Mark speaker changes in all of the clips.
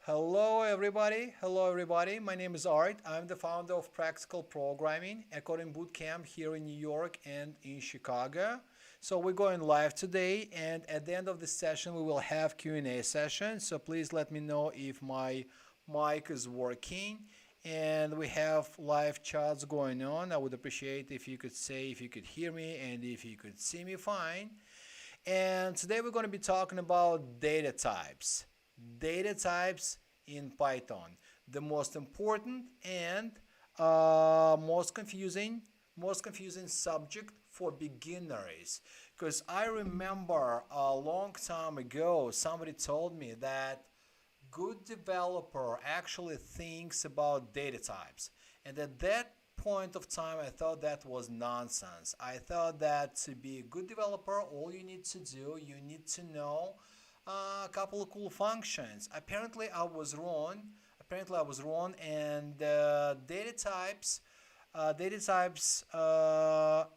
Speaker 1: Hello everybody. Hello everybody. My name is Art. I'm the founder of Practical Programming, a coding bootcamp here in New York and in Chicago. So we're going live today, and at the end of the session we will have Q&A session. So please let me know if my mic is working, and we have live chats going on. I would appreciate if you could say if you could hear me and if you could see me fine. And today we're going to be talking about data types. Data types in Python. The most important and most confusing subject for beginners. Because I remember a long time ago somebody told me that good developer actually thinks about data types. And at that point of time, I thought that was nonsense. I thought that to be a good developer, all you need to do, you need to know a couple of cool functions. Apparently, I was wrong. And data types are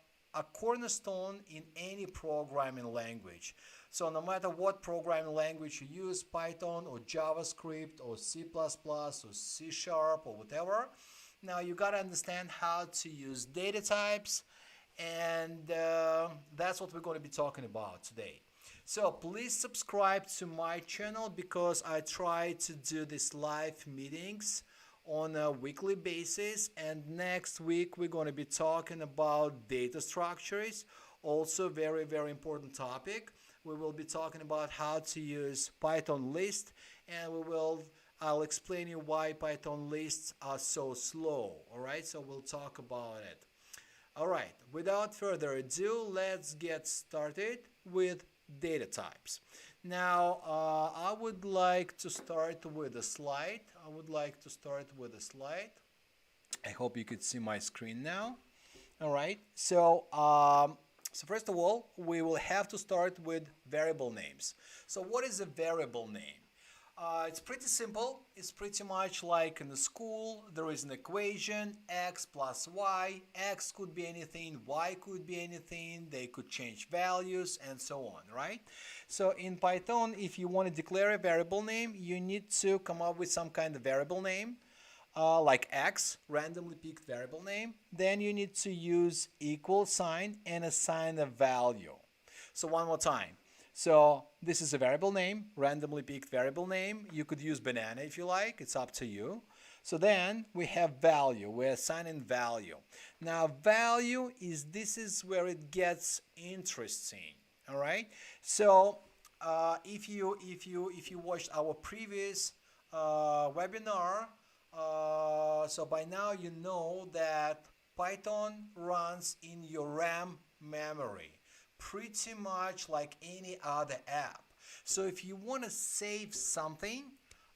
Speaker 1: cornerstone in any programming language. So no matter what programming language you use, Python or JavaScript or C++ or C Sharp or whatever, now you got to understand how to use data types, and that's what we're going to be talking about today. So please subscribe to my channel because I try to do these live meetings on a weekly basis, and next week we're going to be talking about data structures, also very important topic. We will be talking about how to use Python list, and I'll explain you why Python lists are so slow. All right, so we'll talk about it. All right, without further ado, let's get started with data types. Now, I would like to start with a slide. I hope you could see my screen now. All right, so first of all, we will have to start with variable names. So what is a variable name? It's pretty simple. It's pretty much like in the school. There is an equation, x plus y. X could be anything, y could be anything. They could change values and so on, right? So in Python, if you want to declare a variable name, you need to come up with some kind of variable name, like x, randomly picked variable name. Then you need to use equal sign and assign a value. So one more time. So this is a variable name, randomly picked variable name. You could use banana if you like, it's up to you. So then we have value, we're assigning value. Now this is where it gets interesting, all right? So if you watched our previous webinar, so by now you know that Python runs in your RAM memory, pretty much like any other app. So if you want to save something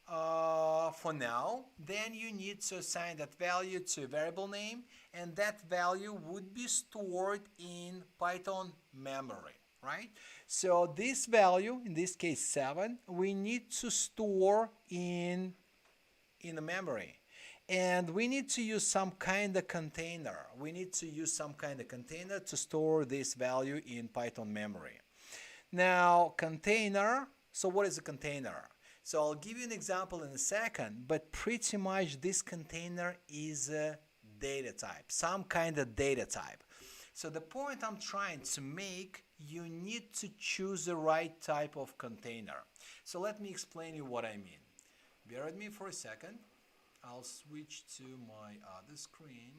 Speaker 1: for now, then you need to assign that value to a variable name, and that value would be stored in Python memory, right? So this value, in this case 7, we need to store in the memory. And we need to use some kind of container. To store this value in Python memory. Now, container, so what is a container? So I'll give you an example in a second, but pretty much this container is a data type, some kind of data type. So the point I'm trying to make, you need to choose the right type of container. So let me explain you what I mean. Bear with me for a second. I'll switch to my other screen.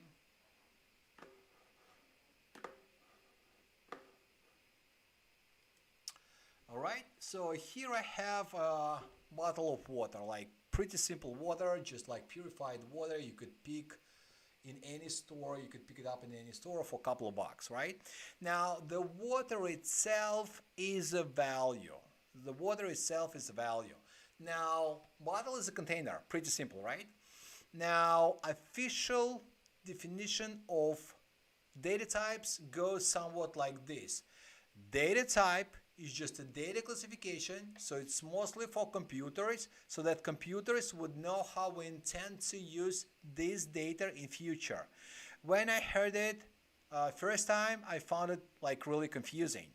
Speaker 1: Alright, so here I have a bottle of water, like pretty simple water, just like purified water. You could pick in any store, you could pick it up in any store for a couple of bucks, right? Now, the water itself is a value. Now, bottle is a container, pretty simple, right? Now, official definition of data types goes somewhat like this. Data type is just a data classification, so it's mostly for computers, so that computers would know how we intend to use this data in future. When I heard it first time, I found it like really confusing.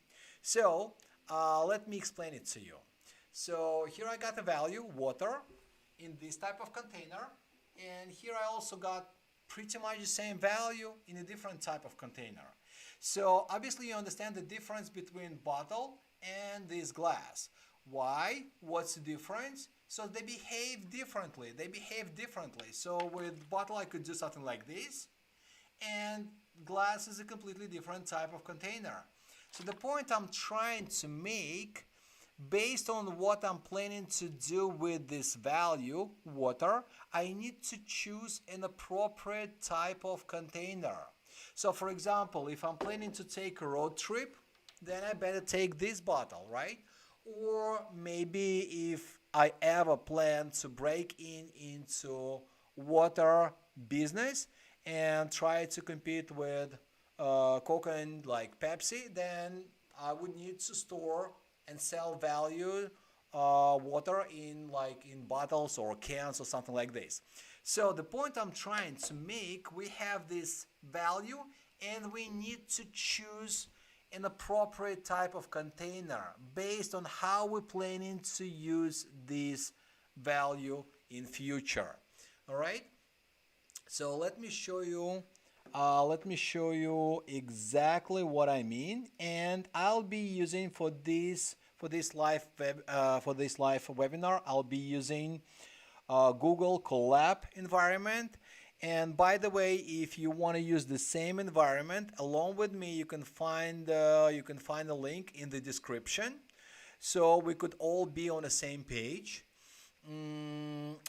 Speaker 1: So let me explain it to you. So here I got a value, water, in this type of container, and here I also got pretty much the same value in a different type of container. So obviously you understand the difference between bottle and this glass. Why? What's the difference? So they behave differently. So with bottle I could do something like this, and glass is a completely different type of container. So the point I'm trying to make, based on what I'm planning to do with this value, water, I need to choose an appropriate type of container. So for example, if I'm planning to take a road trip, then I better take this bottle, right? Or maybe if I have a plan to break into water business and try to compete with Coca and like Pepsi, then I would need to store and sell value water in bottles or cans or something like this. So the point I'm trying to make, we have this value and we need to choose an appropriate type of container based on how we're planning to use this value in future. All right, so let me show you exactly what I mean, and I'll be using for this live webinar, I'll be using Google Colab environment. And by the way, if you want to use the same environment along with me, you can find a link in the description, so we could all be on the same page.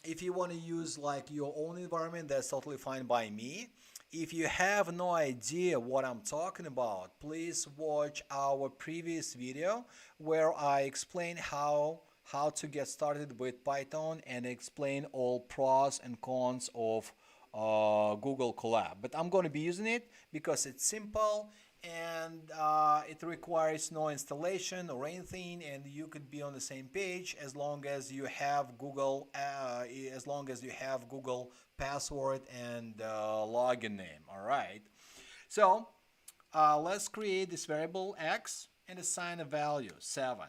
Speaker 1: If you want to use like your own environment, that's totally fine by me. If you have no idea what I'm talking about, please watch our previous video where I explain how to get started with Python and explain all pros and cons of Google Colab. But I'm going to be using it because it's simple and it requires no installation or anything, and you could be on the same page as long as you have Google password and login name. All right, so let's create this variable x and assign a value 7.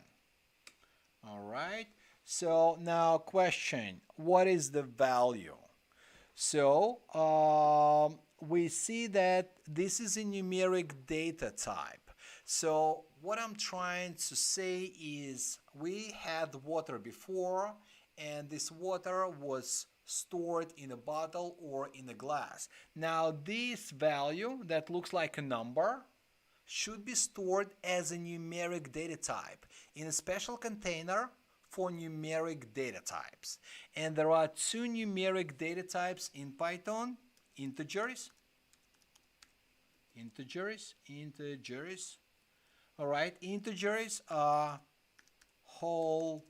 Speaker 1: All right, so now question, what is the value? So we see that this is a numeric data type. So what I'm trying to say is we had water before, and this water was stored in a bottle or in a glass. Now this value that looks like a number should be stored as a numeric data type in a special container for numeric data types. And there are two numeric data types in Python: integers. All right, integers are whole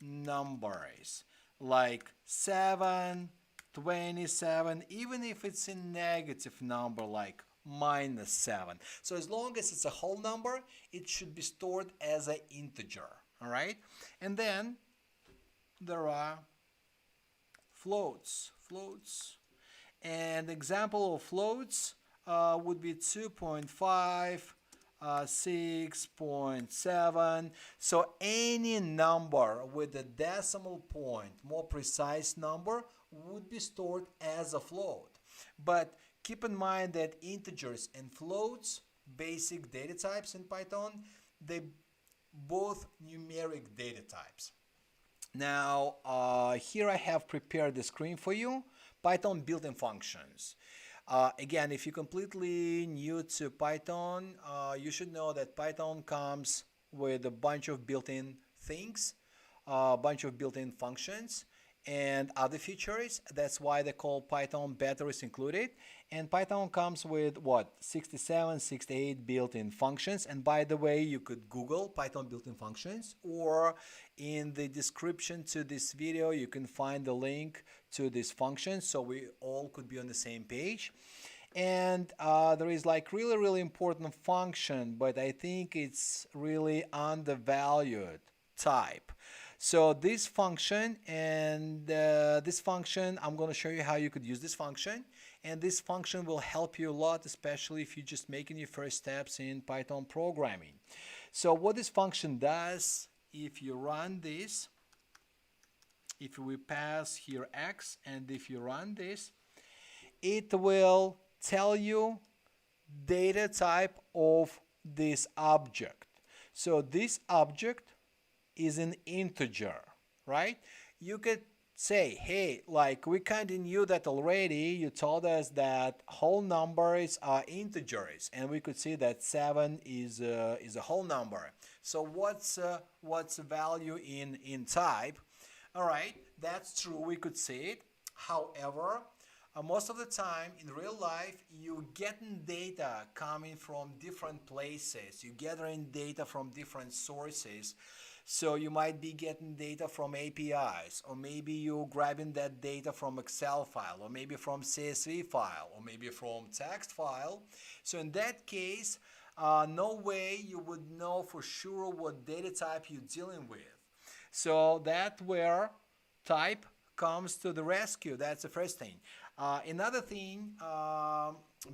Speaker 1: numbers like 7, 27, even if it's a negative number like -7. So as long as it's a whole number, it should be stored as an integer. All right, and then there are floats. And example of floats would be 2.5, 6.7. So any number with a decimal point, more precise number, would be stored as a float. But keep in mind that integers and floats, basic data types in Python, they both numeric data types. Now here I have prepared the screen for you. Python built-in functions. Again, if you're completely new to Python, you should know that Python comes with a bunch of built-in things, a bunch of built-in functions and other features. That's why they call Python batteries included. And Python comes with what, 67, 68 built-in functions. And by the way, you could Google Python built-in functions, or in the description to this video you can find the link to these functions, so we all could be on the same page. And there is like really important function, but I think it's really undervalued type. So this function and this function, I'm going to show you how you could use this function, and this function will help you a lot, especially if you're just making your first steps in Python programming. So what this function does, if you run this, if we pass here x, and if you run this, it will tell you data type of this object. So this object is an integer, right? You could say, hey, like we kind of knew that already. You told us that whole numbers are integers, and we could see that 7 is a whole number. So what's the value in type? All right, that's true. We could see it. However, most of the time in real life, you're getting data coming from different places. You're gathering data from different sources. So you might be getting data from APIs, or maybe you're grabbing that data from Excel file, or maybe from CSV file, or maybe from text file. So in that case, no way you would know for sure what data type you're dealing with. So that's where type comes to the rescue. That's the first thing. Another thing,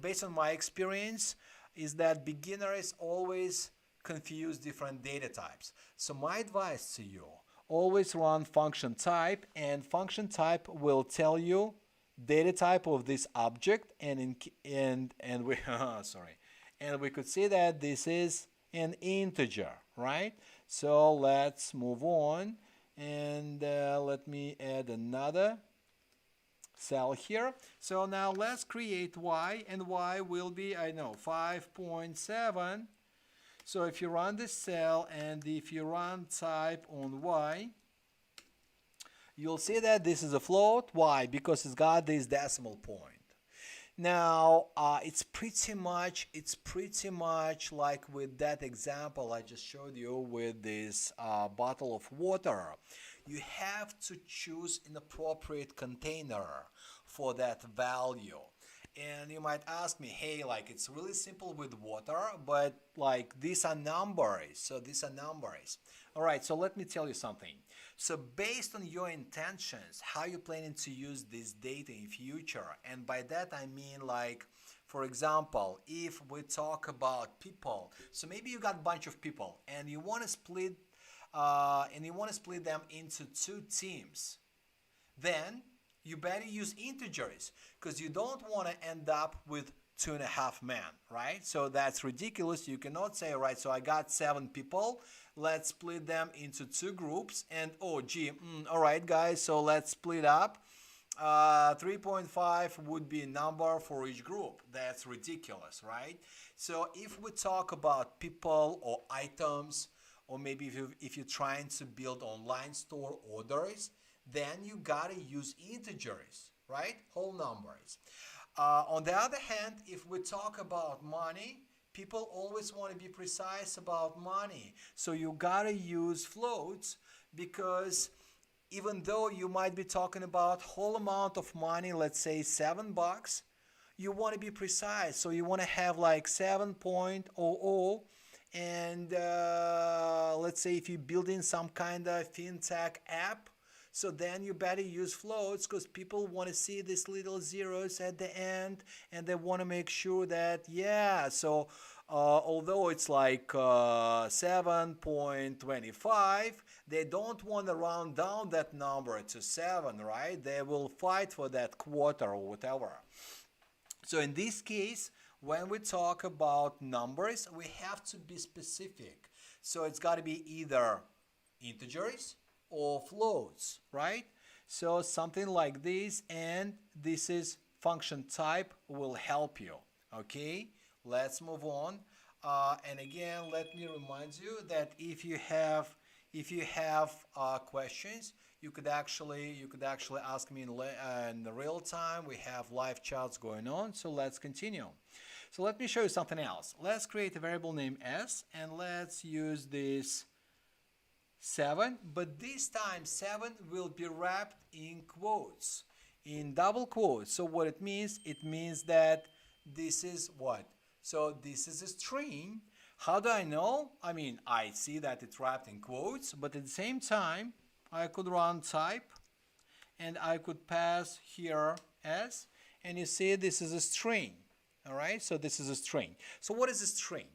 Speaker 1: based on my experience, is that beginners always confuse different data types. So my advice to you, always run function type, and function type will tell you data type of this object, and we sorry, and we could see that this is an integer, right? So let's move on, and let me add another cell here. So now let's create y, and y will be, I know, 5.7. So if you run this cell, and if you run type on y, you'll see that this is a float. Why? Because it's got this decimal point. Now it's pretty much like with that example I just showed you with this bottle of water. You have to choose an appropriate container for that value. And you might ask me, hey, like it's really simple with water, but like these are numbers. So these are numbers. All right, so let me tell you something. So based on your intentions, how you're planning to use this data in future, and by that I mean like, for example, if we talk about people, so maybe you got a bunch of people and you want to split them into 2 teams, then you better use integers, because you don't want to end up with 2.5 men, right? So that's ridiculous. You cannot say, all right, so I got 7 people, let's split them into 2 groups, and oh gee, all right guys, so let's split up. 3.5 would be a number for each group. That's ridiculous, right? So if we talk about people or items, or maybe if you're trying to build online store orders, then you gotta use integers, right? Whole numbers. On the other hand, if we talk about money, people always want to be precise about money. So you gotta use floats, because even though you might be talking about whole amount of money, let's say $7, you want to be precise. So you want to have like 7.00, and let's say if you're building some kind of fintech app, so then you better use floats, because people want to see these little zeros at the end, and they want to make sure that, yeah, so although it's like 7.25, they don't want to round down that number to 7, right? They will fight for that quarter or whatever. So in this case, when we talk about numbers, we have to be specific. So it's got to be either integers or floats, right? So something like this, and this is function type will help you. Okay, let's move on. And again, let me remind you that if you have questions, you could actually ask me in the real time. We have live chats going on, so let's continue. So let me show you something else. Let's create a variable named s, and let's use this 7, but this time 7 will be wrapped in quotes, in double quotes. So what it means that this is what? So this is a string. How do I know? I mean, I see that it's wrapped in quotes, but at the same time, I could run type, and I could pass here s, and you see this is a string. All right, so this is a string. So what is a string?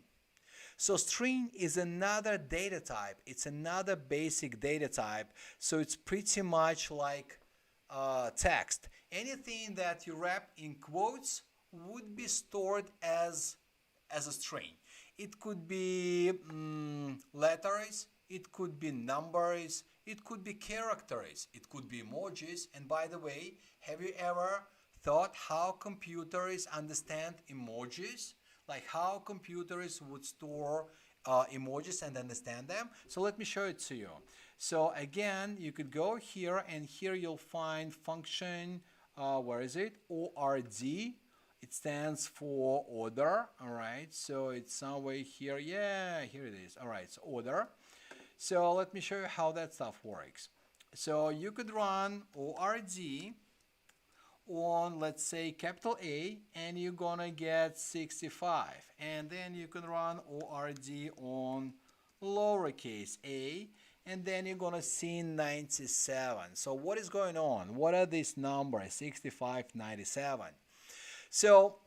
Speaker 1: So string is another data type. It's another basic data type. So it's pretty much like text. Anything that you wrap in quotes would be stored as a string. It could be letters, it could be numbers, it could be characters, it could be emojis. And by the way, have you ever thought how computers understand emojis? Like how computers would store emojis and understand them? So let me show it to you. So again, you could go here, and here you'll find function, where is it? ORD. It stands for order, all right? So it's somewhere here. Yeah, here it is. All right, so order. So let me show you how that stuff works. So you could run ORD on, let's say, capital A, and you're gonna get 65. And then you can run ORD on lowercase a, and then you're gonna see 97. So what is going on? What are these numbers, 65, 97? So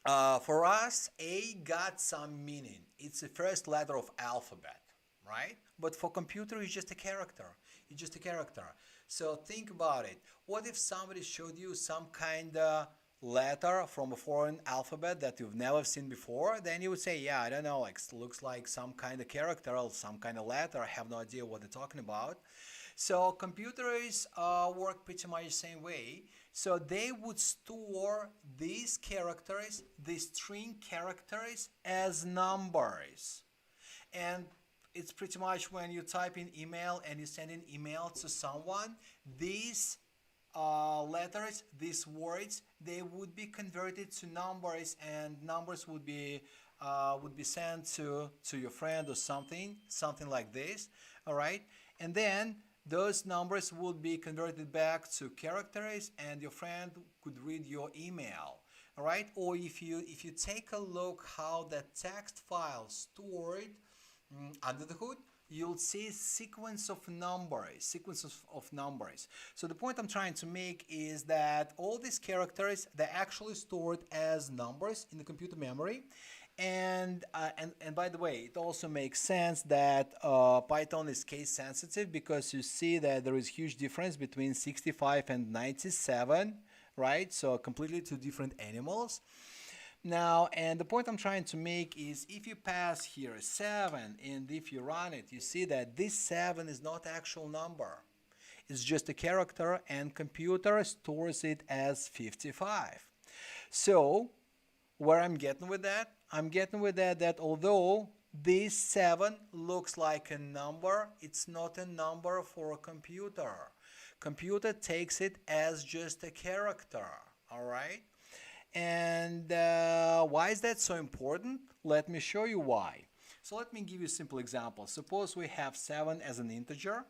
Speaker 1: for us, A got some meaning. It's the first letter of alphabet, right? But for computer, it's just a character. It's just a character. So think about it. What if somebody showed you some kind of letter from a foreign alphabet that you've never seen before? Then you would say, yeah, I don't know, like looks like some kind of character or some kind of letter. I have no idea what they're talking about. So computers work pretty much the same way. So they would store these characters, these string characters, as numbers. And it's pretty much when you type in email and you send an email to someone, these letters, these words, they would be converted to numbers, and numbers would be sent to your friend or something like this. All right, and then those numbers would be converted back to characters, and your friend could read your email. All right, or if you take a look how that text file stored under the hood, you'll see sequences of numbers. So the point I'm trying to make is that all these characters, they're actually stored as numbers in the computer memory. And by the way, it also makes sense that Python is case sensitive, because you see that there is huge difference between 65 and 97, right? So completely two different animals. Now, and the point I'm trying to make is, if you pass here 7 and if you run it, you see that this 7 is not actual number. It's just a character, and computer stores it as 55. So where I'm getting with that? I'm getting with that although this 7 looks like a number, it's not a number for a computer. Computer takes it as just a character, all right? And why is that so important? Let me show you why. So let me give you a simple example. Suppose we have 7 as an integer,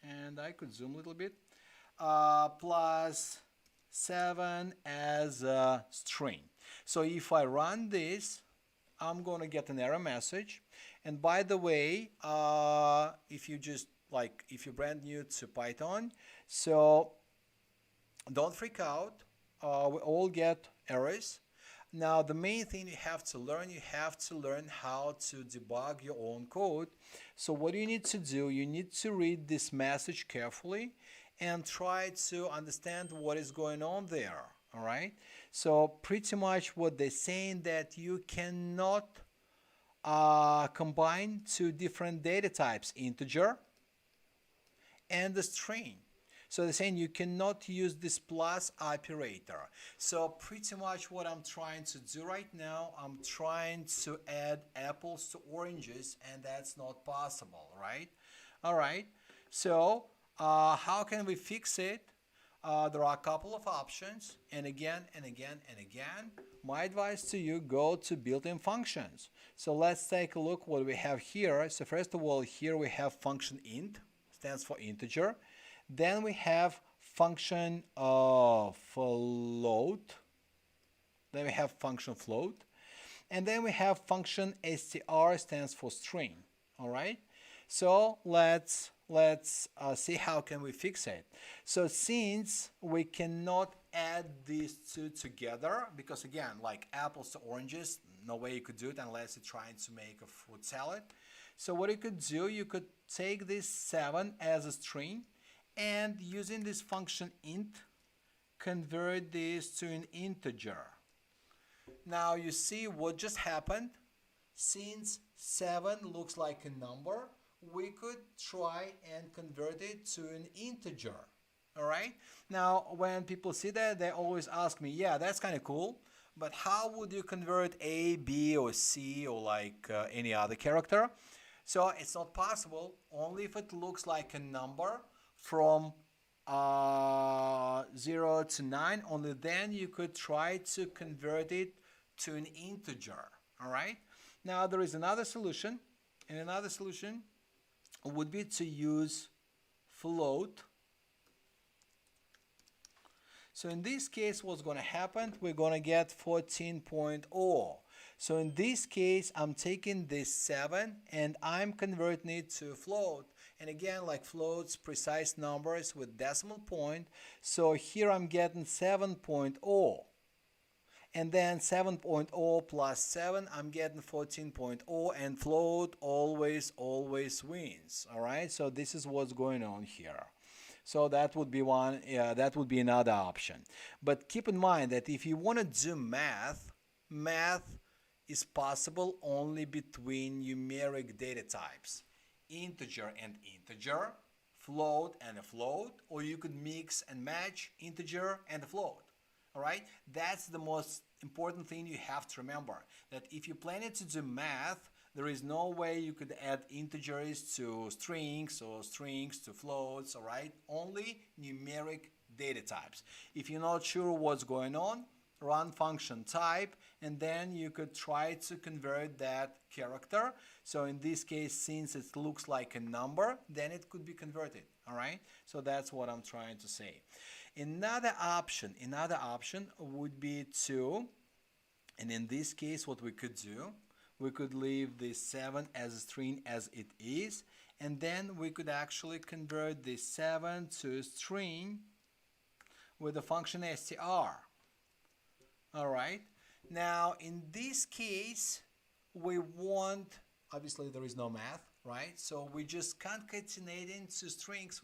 Speaker 1: and I could zoom a little bit, plus 7 as a string. So if I run this, I'm going to get an error message. And by the way, if you're brand new to Python, so don't freak out. We all get errors. Now, the main thing you have to learn how to debug your own code. So what do you need to do? You need to read this message carefully and try to understand what is going on there. All right. So pretty much what they're saying, that you cannot combine two different data types, integer and the string. So they're saying you cannot use this plus operator. So pretty much what I'm trying to do right now, I'm trying to add apples to oranges, and that's not possible, right? All right. So how can we fix it? There are a couple of options, and again, my advice to you, go to built-in functions. So let's take a look what we have here. So first of all, here we have function int, stands for integer. Then we have function float. Then we have function float. And then we have function str, stands for string. All right. So let's let's see how can we fix it. So since we cannot add these two together, because again, like apples to oranges, no way you could do it unless you're trying to make a fruit salad. So what you could do, you could take this 7 as a string and using this function int, convert this to an integer. Now you see what just happened. Since 7 looks like a number, we could try and convert it to an integer. Alright? Now when people see that, they always ask me, yeah, that's kind of cool, but how would you convert A, B, or C, or like any other character? So it's not possible, only if it looks like a number from 0 to 9, only then you could try to convert it to an integer. Alright? Now there is another solution, and another solution would be to use float. So in this case, what's going to happen? We're going to get 14.0. So in this case, I'm taking this 7 and I'm converting it to float. And again, like floats, precise numbers with decimal point. So here I'm getting 7.0. And then 7.0 plus 7, I'm getting 14.0, and float always wins. All right, so this is what's going on here. So that would be one, that would be another option. But keep in mind that if you want to do math is possible only between numeric data types, integer and integer, float and a float, or you could mix and match integer and a float. All right, that's the most important thing you have to remember, that if you plan to do math, there is no way you could add integers to strings or strings to floats. All right, only numeric data types. If you're not sure what's going on, run function type, and then you could try to convert that character. So in this case, since it looks like a number, then it could be converted. All right, so that's what I'm trying to say. Another option would be to, and in this case what we could do, we could leave this 7 as a string as it is, and then we could actually convert this 7 to a string with the function str. Alright, now in this case we want, obviously there is no math, right? So we just concatenate into strings.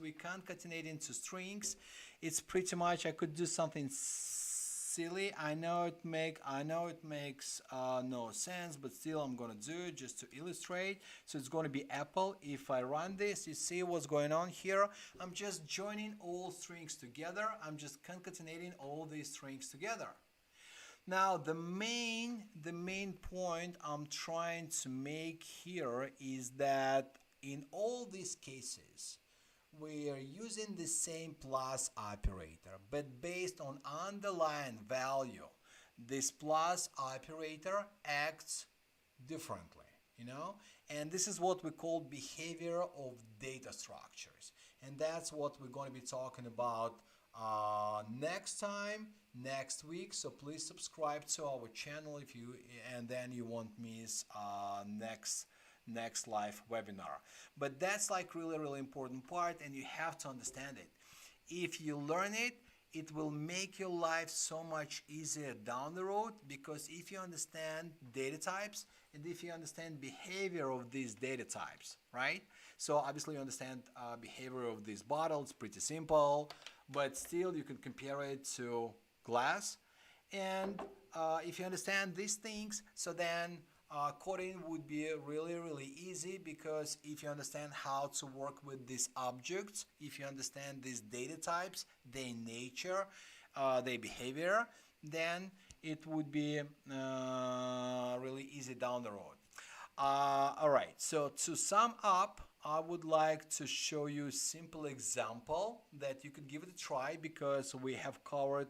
Speaker 1: It's pretty much, I could do something silly. I know it makes no sense, but still I'm gonna do it just to illustrate. So it's going to be apple. If I run this, you see what's going on here. I'm just joining all strings together. I'm just concatenating all these strings together. Now the main point I'm trying to make here is that in all these cases we are using the same plus operator, but based on underlying value, this plus operator acts differently, you know, and this is what we call behavior of data structures, and that's what we're going to be talking about next week. So please subscribe to our channel if you, and then you won't miss next live webinar. But that's like really important part, and you have to understand it. If you learn it, it will make your life so much easier down the road, because if you understand data types and if you understand behavior of these data types, right? So obviously you understand behavior of this bottle, it's pretty simple, but still you can compare it to glass. And if you understand these things, so then coding would be really easy, because if you understand how to work with these objects, if you understand these data types, their nature, their behavior, then it would be really easy down the road. Alright, so to sum up, I would like to show you a simple example that you could give it a try, because we have covered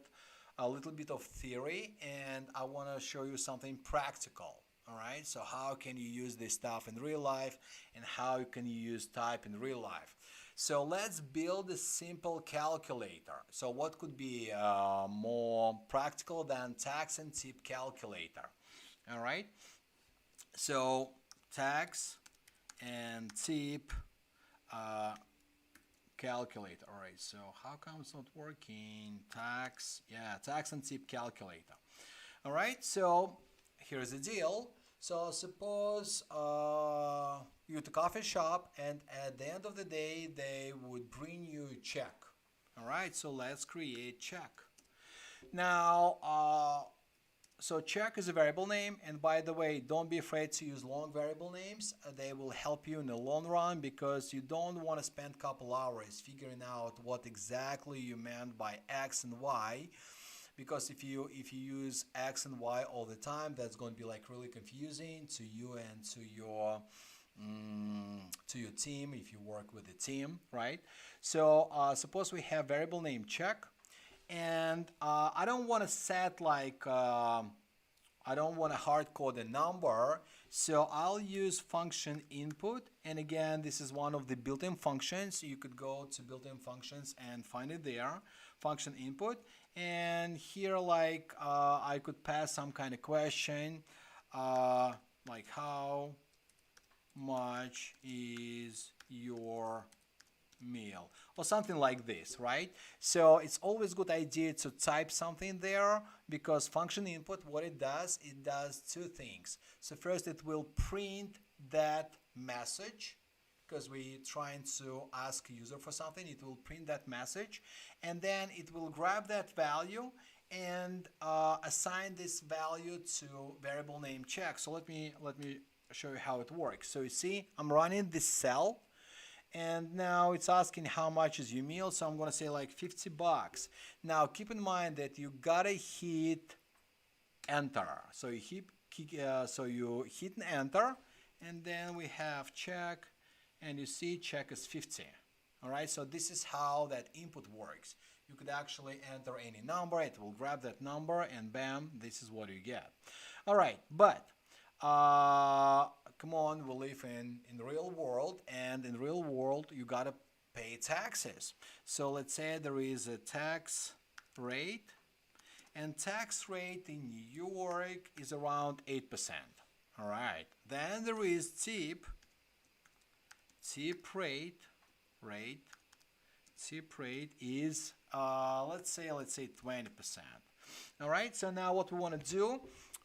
Speaker 1: a little bit of theory and I want to show you something practical. Alright, so how can you use this stuff in real life, and how can you use type in real life? So let's build a simple calculator. So what could be more practical than tax and tip calculator? Alright, so tax and tip calculator. All right, so how come it's not working? Tax, yeah, tax and tip calculator. All right, so here's the deal. So suppose you're at a coffee shop, and at the end of the day, they would bring you a check. All right, so let's create check. Now, so check is a variable name, and by the way, don't be afraid to use long variable names. They will help you in the long run because you don't want to spend a couple hours figuring out what exactly you meant by X and Y. Because if you use X and Y all the time, that's going to be like really confusing to you and to your team if you work with a team, right? So suppose we have variable name check, and I don't want to set like I don't want to hard code a number, so I'll use function input. And again, this is one of the built-in functions. You could go to built-in functions and find it there, function input. And here, like I could pass some kind of question, like how much is your meal, or something like this, right? So it's always a good idea to type something there, because function input, what it does two things. So first, it will print that message, because we're trying to ask a user for something. It will print that message, and then it will grab that value and assign this value to variable name check. So let me show you how it works. So you see, I'm running this cell, and now it's asking how much is your meal, so I'm going to say like $50. Now keep in mind that you gotta hit enter. So you hit an enter, and then we have check, and you see check is 50. All right, so this is how that input works. You could actually enter any number, it will grab that number, and bam, this is what you get. All right, but come on, we live in the real world, and in the real world you gotta pay taxes. So let's say there is a tax rate, and tax rate in New York is around 8%. All right, then there is tip rate is let's say 20%. All right, so now what we want to do,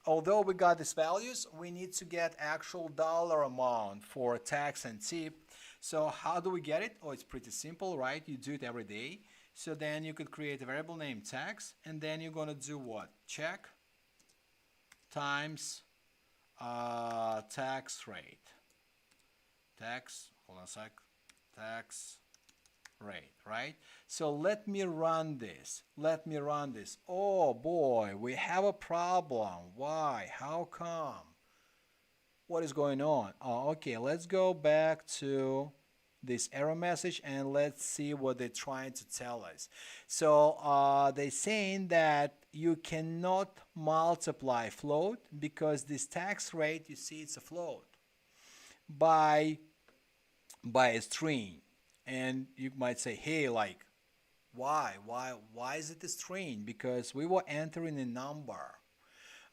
Speaker 1: although we got these values, we need to get actual dollar amount for tax and tip. So how do we get it? Oh, it's pretty simple, right? You do it every day. So then you could create a variable named tax, and then you're going to do what? Check times tax rate. Hold on a sec. Tax rate, right? So let me run this. Oh boy, we have a problem. Why? How come? What is going on? Oh, okay, let's go back to this error message and let's see what they're trying to tell us. So they're saying that you cannot multiply float because this tax rate, you see, it's a float by a string. And you might say, hey, like, why is it a string? Because we were entering a number.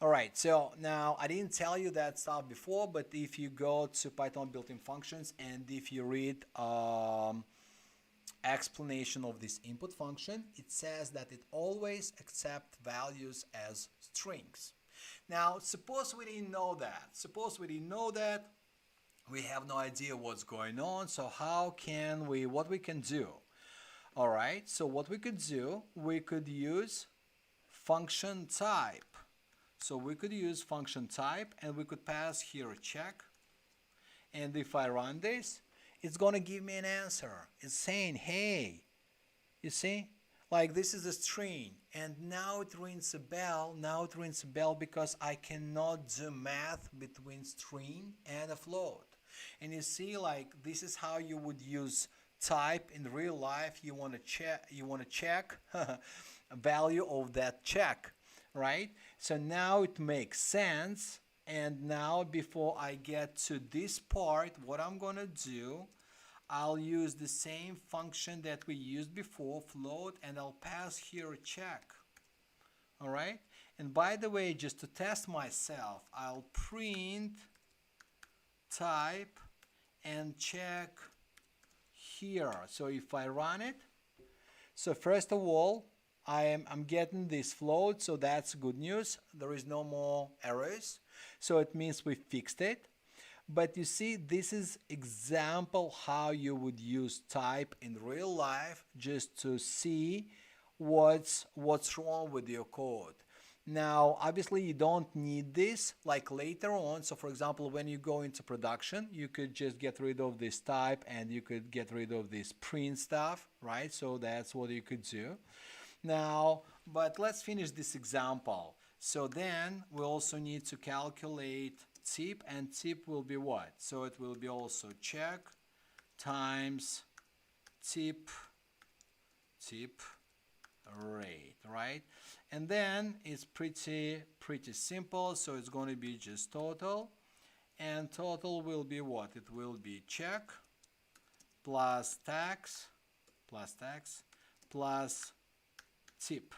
Speaker 1: All right, so now I didn't tell you that stuff before, but if you go to Python built-in functions and if you read explanation of this input function, it says that it always accepts values as strings. Now, suppose we didn't know that. We have no idea what's going on, so what we can do? All right, so what we could do, we could use function type. So we could use function type, and we could pass here a check. And if I run this, it's going to give me an answer. It's saying, hey, you see, like this is a string. And now it rings a bell. Because I cannot do math between string and a float. And you see, like this is how you would use type in real life. You want to check a value of that check. Right? So now it makes sense. And now before I get to this part, what I'm going to do, I'll use the same function that we used before, float, and I'll pass here a check. All right? And by the way, just to test myself, I'll print type and check here. So if I run it, so first of all, I'm getting this float, so that's good news. There is no more errors. So it means we fixed it. But you see, this is example how you would use type in real life just to see what's wrong with your code. Now, obviously, you don't need this like later on. So, for example, when you go into production, you could just get rid of this type and you could get rid of this print stuff, right? So that's what you could do. Now, but let's finish this example. So then we also need to calculate tip, and tip will be what? So it will be also check times tip rate, right? And then it's pretty simple. So it's going to be just total, and total will be what? It will be check plus tax plus tip,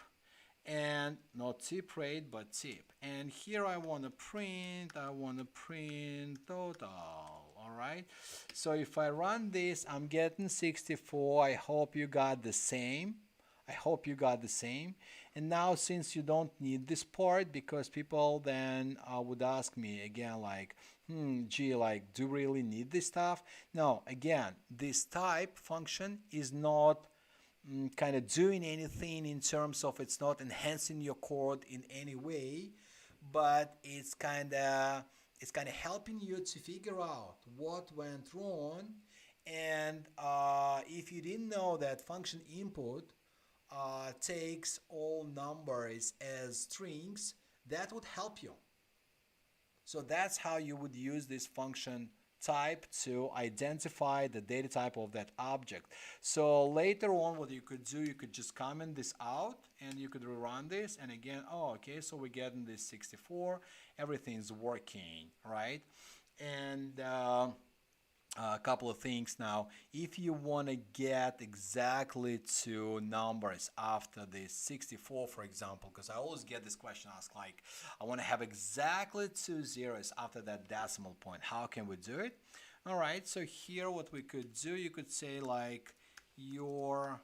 Speaker 1: and not tip rate but tip. And here I want to print total. All right, so if I run this, I'm getting 64. I hope you got the same. And now, since you don't need this part, because people then would ask me again like, gee, like, do you really need this stuff? No, again, this type function is not kind of doing anything in terms of, it's not enhancing your code in any way, but it's kind of helping you to figure out what went wrong. And if you didn't know that function input takes all numbers as strings, that would help you. So that's how you would use this function type to identify the data type of that object. So later on, what you could do, you could just comment this out and you could rerun this, and again, oh, okay, so we're getting this 64, everything's working, right? And a couple of things now. If you want to get exactly to numbers after this 64, for example, because I always get this question asked, like, I want to have exactly 2 zeros after that decimal point. How can we do it? All right, so here what we could do, you could say like your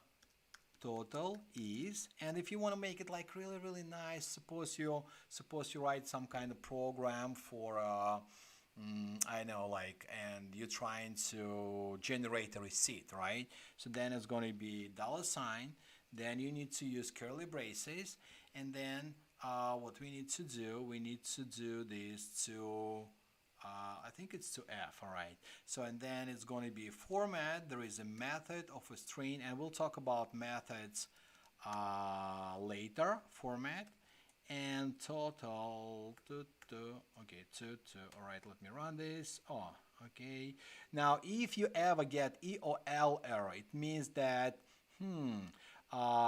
Speaker 1: total is, and if you want to make it like really nice, suppose you write some kind of program for I know, like, and you're trying to generate a receipt, right? So then it's going to be $, then you need to use curly braces, and then what we need to do this to I think it's to F, all right? So, and then it's going to be format. There is a method of a string, and we'll talk about methods later, format. And total, okay, all right, let me run this. Oh, okay. Now, if you ever get E or L error, it means that,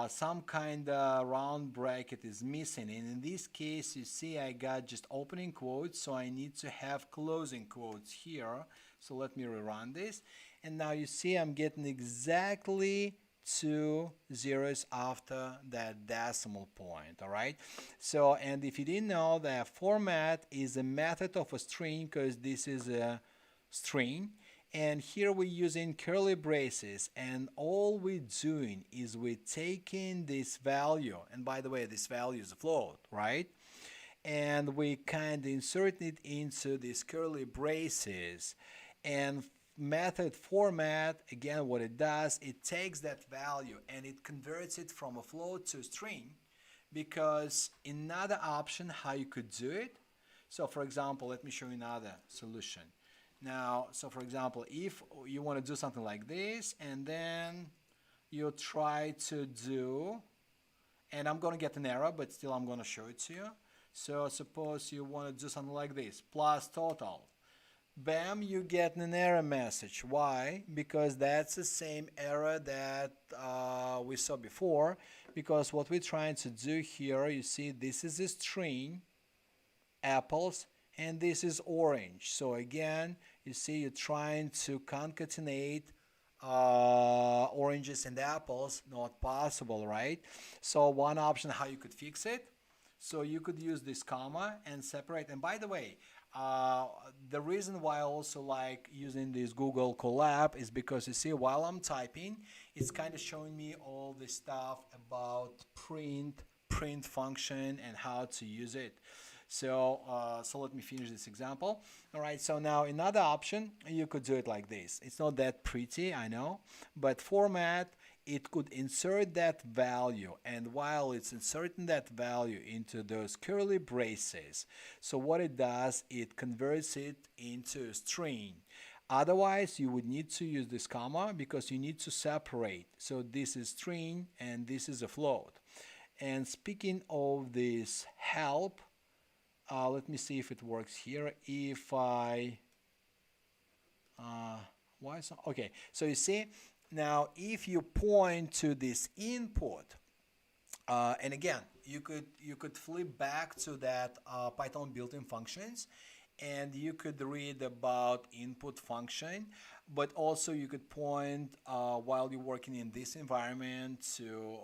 Speaker 1: some kind of round bracket is missing. And in this case, you see, I got just opening quotes, so I need to have closing quotes here. So let me rerun this. And now you see, I'm getting exactly 2 zeros after that decimal point, all right? So, and if you didn't know, that format is a method of a string, because this is a string, and here we're using curly braces, and all we're doing is we're taking this value, and by the way, this value is a float, right? And we kind of insert it into these curly braces, and method format, again, what it does, it takes that value and it converts it from a float to a string, because another option how you could do it, so for example, let me show you another solution. Now, so for example, if you want to do something like this, and then you try to do, and I'm going to get an error, but still I'm going to show it to you. So suppose you want to do something like this, plus total. Bam, you get an error message. Why? Because that's the same error that we saw before, because what we're trying to do here, you see, this is a string, apples, and this is orange. So again, you see, you're trying to concatenate oranges and apples, not possible, right? So one option how you could fix it, so you could use this comma and separate. And by the way, uh, the reason why I also like using this Google Colab is because you see while I'm typing, it's kind of showing me all the stuff about print function and how to use it. So let me finish this example. All right, so now another option, you could do it like this. It's not that pretty, I know, but format, it could insert that value, and while it's inserting that value into those curly braces, so what it does, it converts it into a string. Otherwise, you would need to use this comma because you need to separate. So this is string and this is a float. And speaking of this help, let me see if it works here. If I, why is okay? So you see, now if you point to this input, and again, you could flip back to that Python built-in functions, and you could read about input function, but also you could point while you're working in this environment to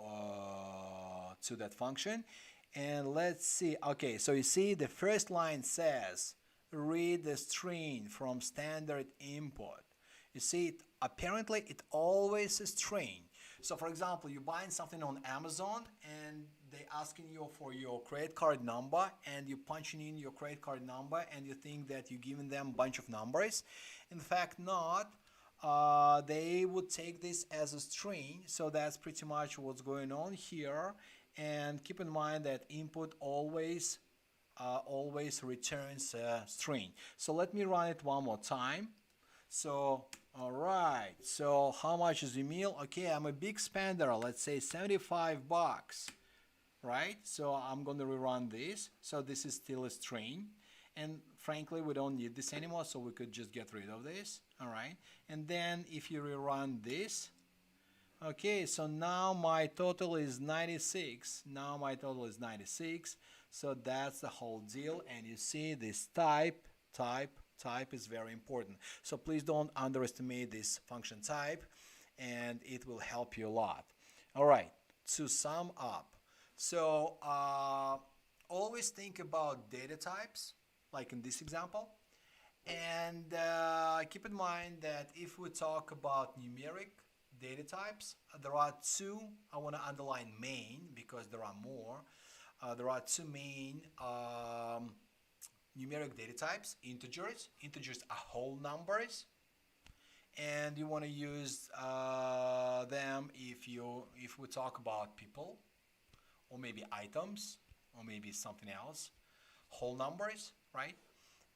Speaker 1: that function. And let's see, okay, so you see the first line says read the string from standard input. You see, apparently it always a string. So for example, you're buying something on Amazon and they asking you for your credit card number, and you're punching in your credit card number and you think that you're giving them a bunch of numbers. In fact, not. They would take this as a string, so that's pretty much what's going on here. And keep in mind that input always returns a string. So let me run it one more time. So all right, so how much is the meal? Okay, I'm a big spender, let's say 75 bucks, right? So I'm going to rerun this. So this is still a string, and frankly we don't need this anymore, so we could just get rid of this. All right, and then if you rerun this, okay, so now my total is 96. Now my total is 96. So that's the whole deal. And you see this type is very important. So please don't underestimate this function type, and it will help you a lot. All right, to sum up. So always think about data types, like in this example. And keep in mind that if we talk about numeric data types, there are two. I want to underline main because there are more. There are two main numeric data types: integers. Integers are whole numbers, and you want to use them if we talk about people, or maybe items, or maybe something else. Whole numbers, right?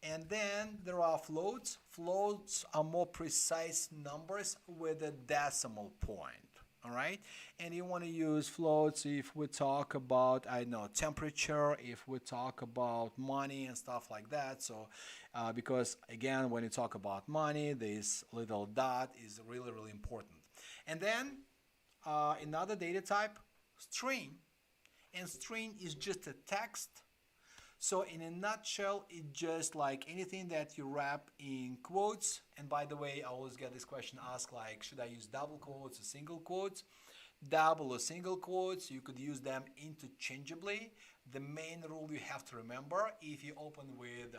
Speaker 1: And then there are floats. Floats are more precise numbers with a decimal point. All right, and you want to use floats if we talk about, I don't know, temperature, if we talk about money and stuff like that. So because again, when you talk about money, this little dot is really, really important. And then another data type, string. And string is just a text. So in a nutshell, it's just like anything that you wrap in quotes. And by the way, I always get this question asked, like, should I use double quotes or single quotes? Double or single quotes, you could use them interchangeably. The main rule you have to remember, if you open with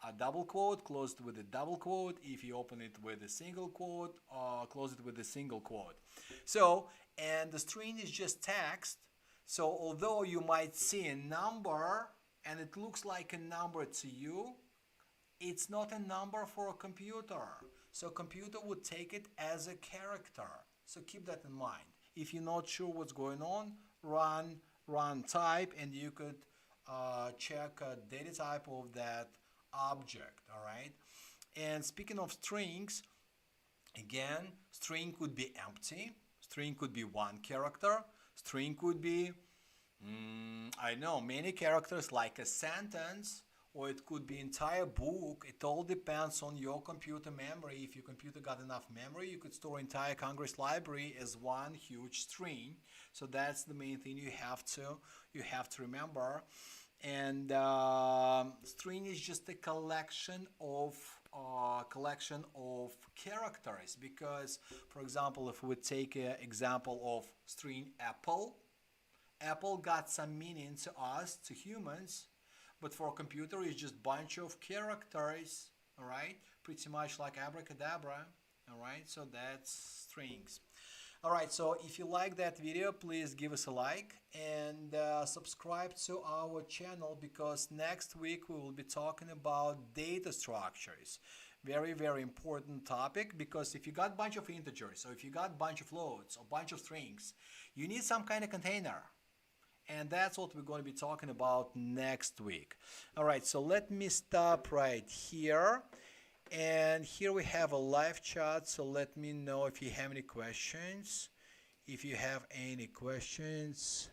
Speaker 1: a double quote, close it with a double quote. If you open it with a single quote, close it with a single quote. So, and the string is just text. So although you might see a number, and it looks like a number to you, it's not a number for a computer. So computer would take it as a character. So keep that in mind. If you're not sure what's going on, run type, and you could check a data type of that object, all right? And speaking of strings, again, string could be empty, string could be one character, string could be I know many characters, like a sentence, or it could be entire book. It all depends on your computer memory. If your computer got enough memory, you could store entire Congress library as one huge string. So that's the main thing you have to remember. And string is just a collection of characters. Because, for example, if we take an example of string apple. Apple got some meaning to us, to humans, but for a computer it's just bunch of characters, all right, pretty much like abracadabra, all right, so that's strings. All right, so if you like that video, please give us a like and subscribe to our channel, because next week we will be talking about data structures. Very, very important topic, because if you got a bunch of integers, or if you got a bunch of floats, or a bunch of strings, you need some kind of container. And that's what we're going to be talking about next week. All right, so let me stop right here. And here we have a live chat, so let me know if you have any questions. If you have any questions.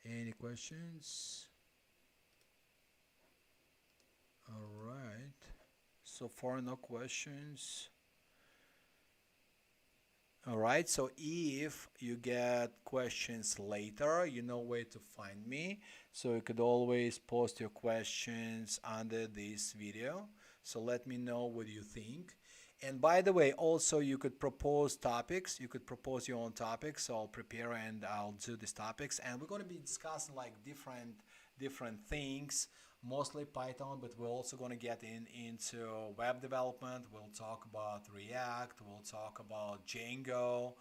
Speaker 1: Any questions? All right. So far, no questions. All right, so if you get questions later, you know where to find me. So you could always post your questions under this video. So let me know what you think. And by the way, also you could propose topics. You could propose your own topics. So I'll prepare and I'll do these topics. And we're going to be discussing like different things, mostly Python, but we're also going to get into web development. We'll talk about React, we'll talk about Django,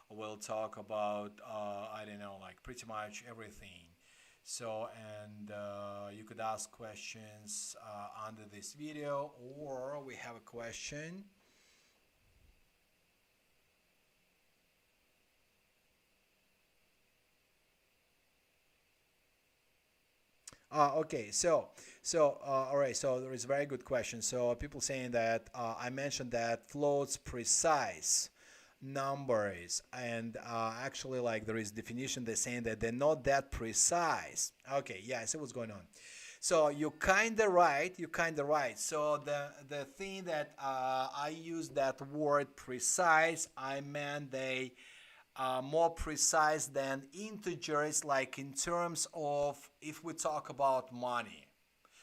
Speaker 1: we'll talk about I don't know, like pretty much everything. So, and you could ask questions under this video, or we have a question. Okay, so all right, so there is a very good question. So people saying that I mentioned that floats precise numbers, and actually like there is definition, they're saying that they're not that precise. Okay, yeah, I see what's going on. So you're kind of right, So the thing that I use that word precise, I meant they more precise than integers, like in terms of if we talk about money.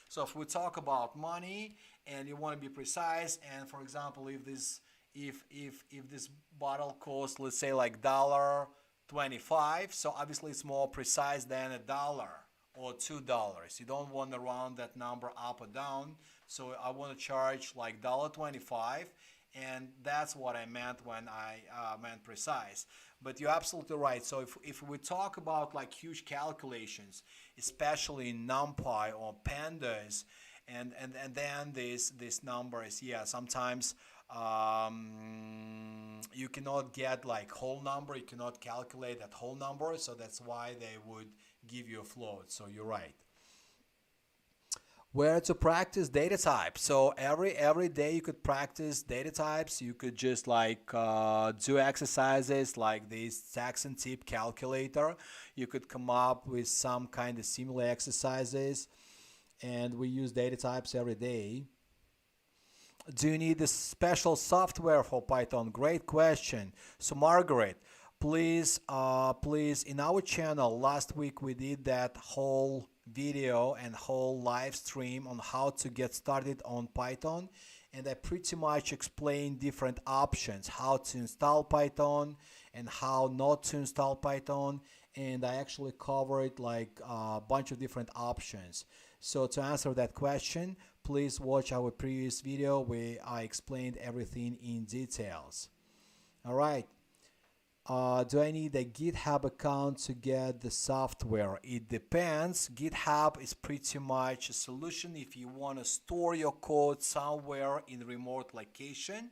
Speaker 1: So if we talk about money and you want to be precise, and for example, if this bottle costs, let's say like $1.25, so obviously it's more precise than $1 or $2. You don't want to round that number up or down, so I want to charge like $1.25, and that's what I meant when I meant precise. But you're absolutely right. So if we talk about like huge calculations, especially in NumPy or pandas, and then these numbers, yeah, sometimes you cannot get like whole number, you cannot calculate that whole number, so that's why they would give you a float. So you're right. Where to practice data types. So every day you could practice data types. You could just like do exercises like this Saxon tip calculator. You could come up with some kind of similar exercises, and we use data types every day. Do you need a special software for Python? Great question. So Margaret, please in our channel last week we did that whole video and whole live stream on how to get started on Python, and I pretty much explained different options, how to install Python and how not to install Python, and I actually covered like a bunch of different options. So to answer that question, please watch our previous video where I explained everything in details. All right. Do I need a GitHub account to get the software? It depends. GitHub is pretty much a solution if you want to store your code somewhere in a remote location,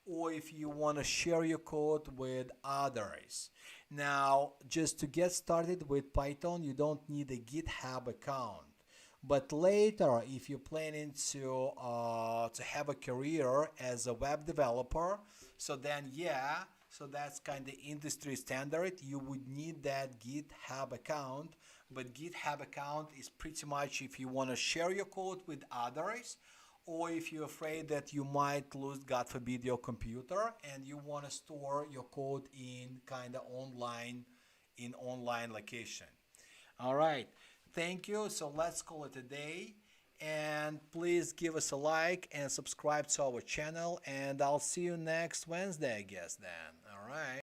Speaker 1: or if you want to share your code with others. Now, just to get started with Python, you don't need a GitHub account. But later, if you're planning to have a career as a web developer, so then yeah, so that's kind of industry standard. You would need that GitHub account, but GitHub account is pretty much if you want to share your code with others, or if you're afraid that you might lose, God forbid, your computer, and you want to store your code in kind of online location. All right, thank you. So let's call it a day. And please give us a like and subscribe to our channel, and I'll see you next Wednesday, I guess then. All right.